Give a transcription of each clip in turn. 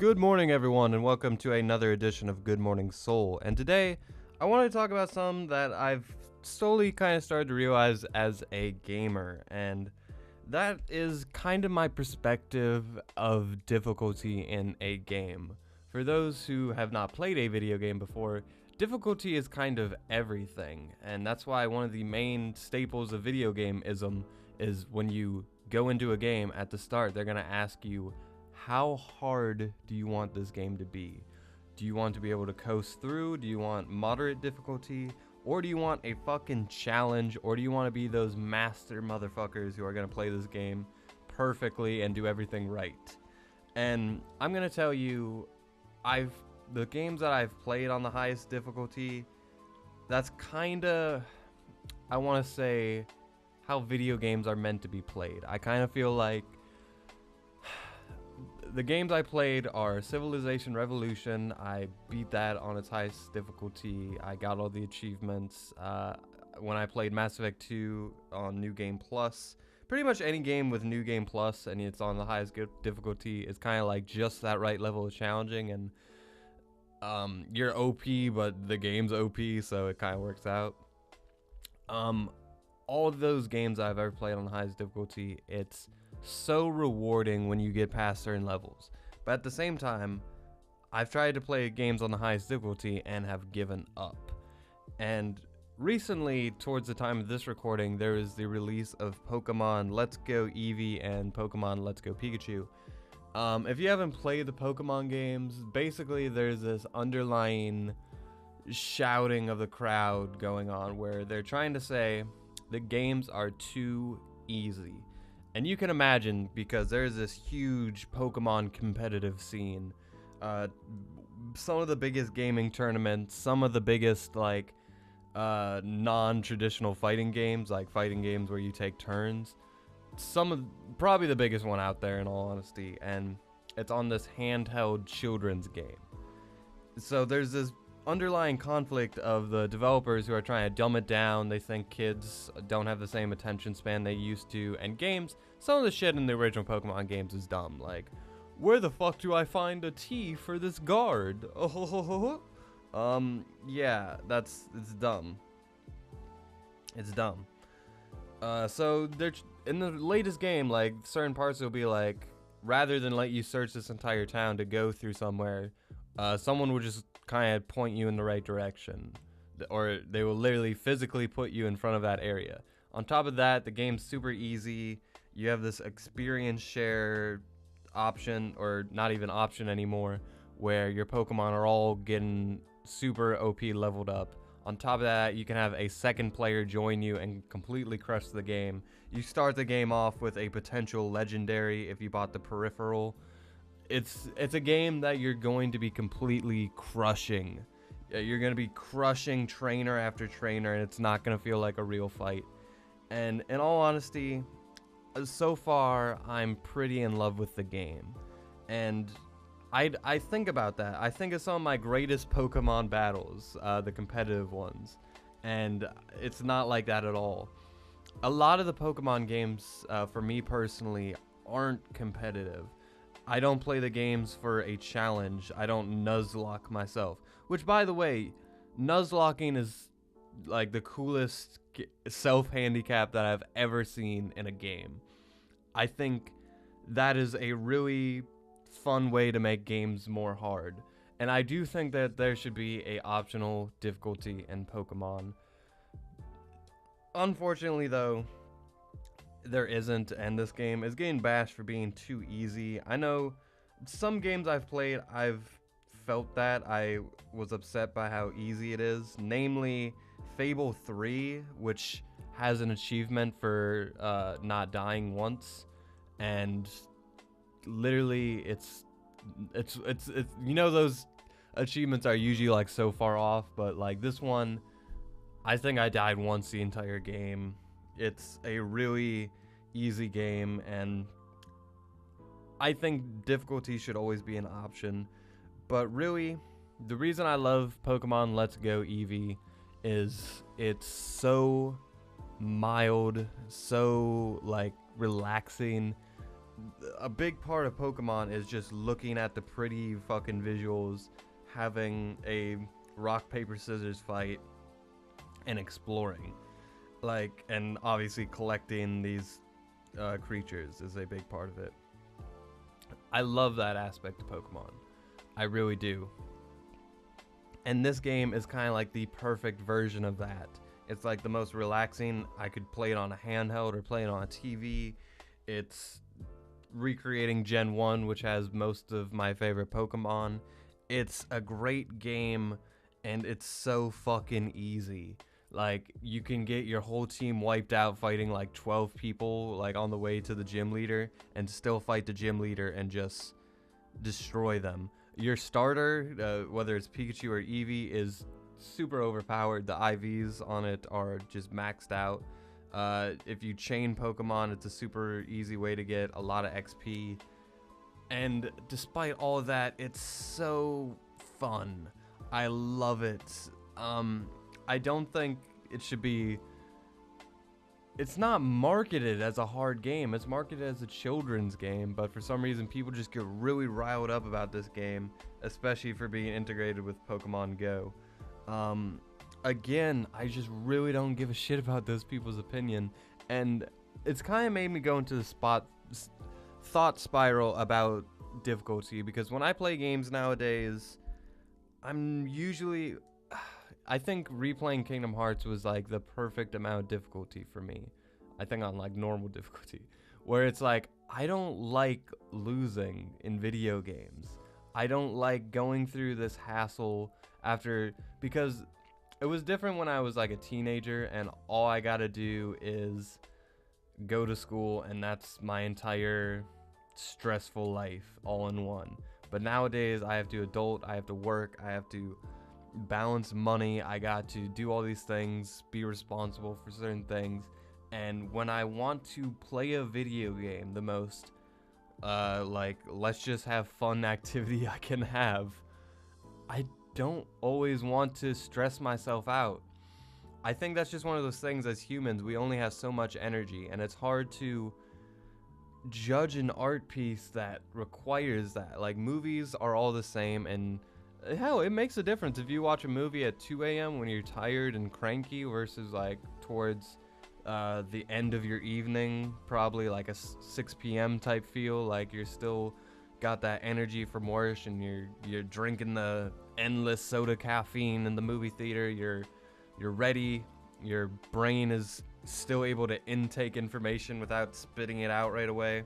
Good morning, everyone, and welcome to another edition of Good Morning Soul. And today, I want to talk about something that I've slowly kind of started to realize as a gamer, and that is kind of my perspective of difficulty in a game. For those who have not played a video game before, difficulty is kind of everything, and that's why one of the main staples of video gameism is when you go into a game at the start, they're going to ask you, how hard do you want this game to be? Do you want to be able to coast through? Do you want moderate difficulty? Or do you want a fucking challenge? Or do you want to be those master motherfuckers who are going to play this game perfectly and do everything right? And I'm going to tell you, the games that I've played on the highest difficulty, that's kind of, I want to say, how video games are meant to be played. I kind of feel like the games I played are Civilization Revolution. I beat that on its highest difficulty. I got all the achievements. When I played Mass Effect 2 on New Game Plus, pretty much any game with New Game Plus and it's on the highest difficulty is kind of like just that right level of challenging, and you're OP, but the game's OP, so it kind of works out. All of those games I've ever played on the highest difficulty, it's so rewarding when you get past certain levels. But at the same time, I've tried to play games on the highest difficulty and have given up. And recently, towards the time of this recording, there was the release of Pokemon Let's Go Eevee and Pokemon Let's Go Pikachu. If you haven't played the Pokemon games, basically there's this underlying shouting of the crowd going on where they're trying to say the games are too easy. And you can imagine, because there's this huge Pokemon competitive scene, some of the biggest gaming tournaments, some of the biggest non-traditional fighting games, like fighting games where you take turns, probably the biggest one out there in all honesty, and it's on this handheld children's game. So there's this underlying conflict of the developers who are trying to dumb it down. They think kids don't have the same attention span they used to, and games, some of the shit in the original Pokemon games is dumb, like, where the fuck do I find a T for this guard? Yeah, it's dumb. It's dumb. So they're in the latest game, like, certain parts will be like, rather than let you search this entire town to go through somewhere, someone will just kind of point you in the right direction, or they will literally physically put you in front of that area. On top of that, the game's super easy. You have this experience share option, or not even option anymore, where your Pokemon are all getting super OP leveled up. On top of that, you can have a second player join you and completely crush the game. You start the game off with a potential legendary if you bought the peripheral. It's a game that you're going to be completely crushing. You're going to be crushing trainer after trainer, and it's not going to feel like a real fight. And in all honesty, so far, I'm pretty in love with the game. And I think about that. I think of some of my greatest Pokemon battles, the competitive ones. And it's not like that at all. A lot of the Pokemon games, for me personally, aren't competitive. I don't play the games for a challenge. I don't Nuzlocke myself. Which, by the way, Nuzlocking is like the coolest self-handicap that I've ever seen in a game. I think that is a really fun way to make games more hard. And I do think that there should be a optional difficulty in Pokemon. Unfortunately, though, there isn't, and this game is getting bashed for being too easy. I know some games I've played, I've felt that. I was upset by how easy it is, namely Fable 3, which has an achievement for not dying once, and literally it's you know, those achievements are usually like so far off, but like this one, I think I died once the entire game. It's a really easy game, and I think difficulty should always be an option. But really, the reason I love Pokemon Let's Go Eevee is it's so mild, so like relaxing. a big part of Pokemon is just looking at the pretty fucking visuals, having a rock paper scissors fight, and exploring, like, and obviously collecting these creatures is a big part of it. I love that aspect of Pokemon. I really do. And this game is kind of like the perfect version of that. It's like the most relaxing. I could play it on a handheld or play it on a TV. It's recreating Gen 1, which has most of my favorite Pokemon. It's a great game, and it's so fucking easy. Like, you can get your whole team wiped out fighting like 12 people, like, on the way to the gym leader, and still fight the gym leader and just destroy them. Your starter, whether it's Pikachu or Eevee, is super overpowered. The IVs on it are just maxed out. If you chain Pokemon, it's a super easy way to get a lot of XP. And despite all of that, it's so fun. I love it. I don't think it should be... It's not marketed as a hard game. It's marketed as a children's game, but for some reason people just get really riled up about this game, especially for being integrated with Pokemon Go. Again, I just really don't give a shit about those people's opinion, and it's kind of made me go into the thought spiral about difficulty, because when I play games nowadays, I think replaying Kingdom Hearts was like the perfect amount of difficulty for me. I think on like normal difficulty, where it's like, I don't like losing in video games. I don't like going through this hassle because it was different when I was like a teenager and all I gotta do is go to school, and that's my entire stressful life all in one. But nowadays I have to adult, I have to work, I have to balance money, I got to do all these things, be responsible for certain things, and when I want to play a video game, the most like, let's just have fun activity I can have, I don't always want to stress myself out. I think that's just one of those things. As humans, we only have so much energy, and it's hard to judge an art piece that requires that. Like, movies are all the same, and hell, it makes a difference if you watch a movie at 2 a.m. when you're tired and cranky versus like towards the end of your evening, probably like a 6 p.m. type feel, like you're still got that energy from work, and you're drinking the endless soda caffeine in the movie theater, you're ready, your brain is still able to intake information without spitting it out right away.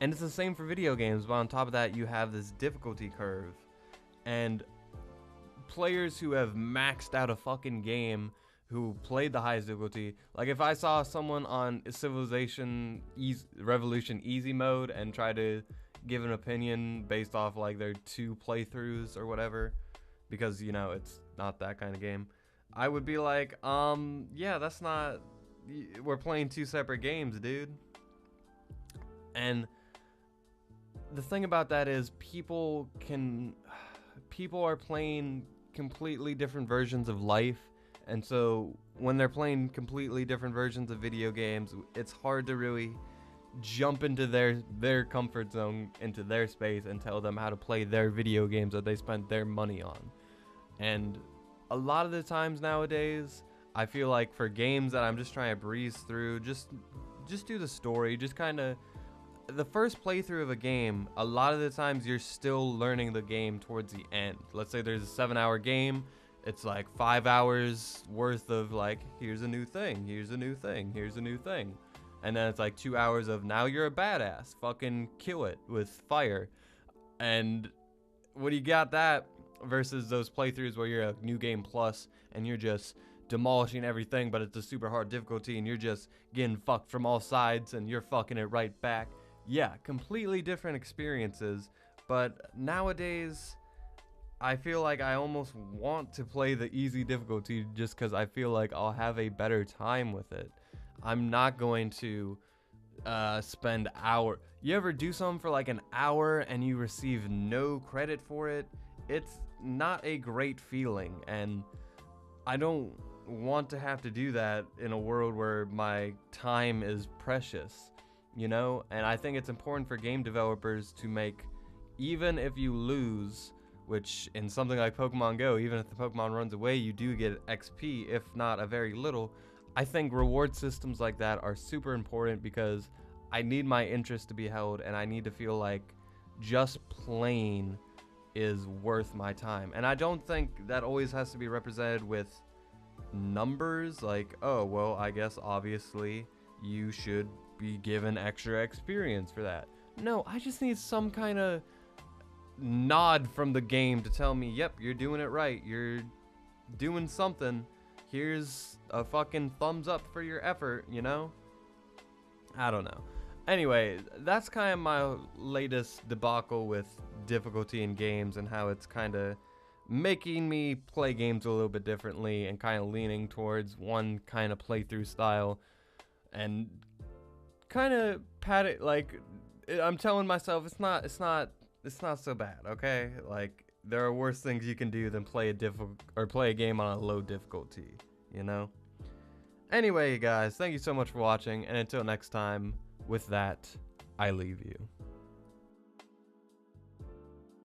And it's the same for video games, but on top of that, you have this difficulty curve. And players who have maxed out a fucking game, who played the highest difficulty, like if I saw someone on Civilization Revolution easy mode and try to give an opinion based off like their 2 playthroughs or whatever, because, you know, it's not that kind of game, I would be like, yeah, that's not, we're playing 2 separate games, dude. And the thing about that is people are playing completely different versions of life, and so when they're playing completely different versions of video games, it's hard to really jump into their comfort zone, into their space, and tell them how to play their video games that they spent their money on. And a lot of the times nowadays, I feel like for games that I'm just trying to breeze through, just do the story, just kind of the first playthrough of a game, a lot of the times you're still learning the game towards the end. Let's say there's a 7-hour game, it's like 5 hours worth of like, here's a new thing, here's a new thing, here's a new thing. And then it's like 2 hours of, now you're a badass, fucking kill it with fire. And when you got that versus those playthroughs where you're a new game plus and you're just demolishing everything, but it's a super hard difficulty and you're just getting fucked from all sides and you're fucking it right back. Yeah, completely different experiences. But nowadays, I feel like I almost want to play the easy difficulty just because I feel like I'll have a better time with it. I'm not going to spend hours. You ever do something for like an hour and you receive no credit for it? It's not a great feeling, and I don't want to have to do that in a world where my time is precious. you know? And I think it's important for game developers to make, even if you lose, which in something like Pokemon Go, even if the Pokemon runs away, you do get XP, if not a very little. I think reward systems like that are super important because I need my interest to be held, and I need to feel like just playing is worth my time. And I don't think that always has to be represented with numbers, like, oh, well, I guess obviously you should be given extra experience for that. No, I just need some kind of nod from the game to tell me, yep, you're doing it right, you're doing something, here's a fucking thumbs up for your effort, you know? I don't know. Anyway, that's kind of my latest debacle with difficulty in games and how it's kind of making me play games a little bit differently and kind of leaning towards one kind of playthrough style and kind of I'm telling myself it's not so bad, okay? Like, there are worse things you can do than play a game on a low difficulty, you know? Anyway, guys, thank you so much for watching, and until next time, with that, I leave you.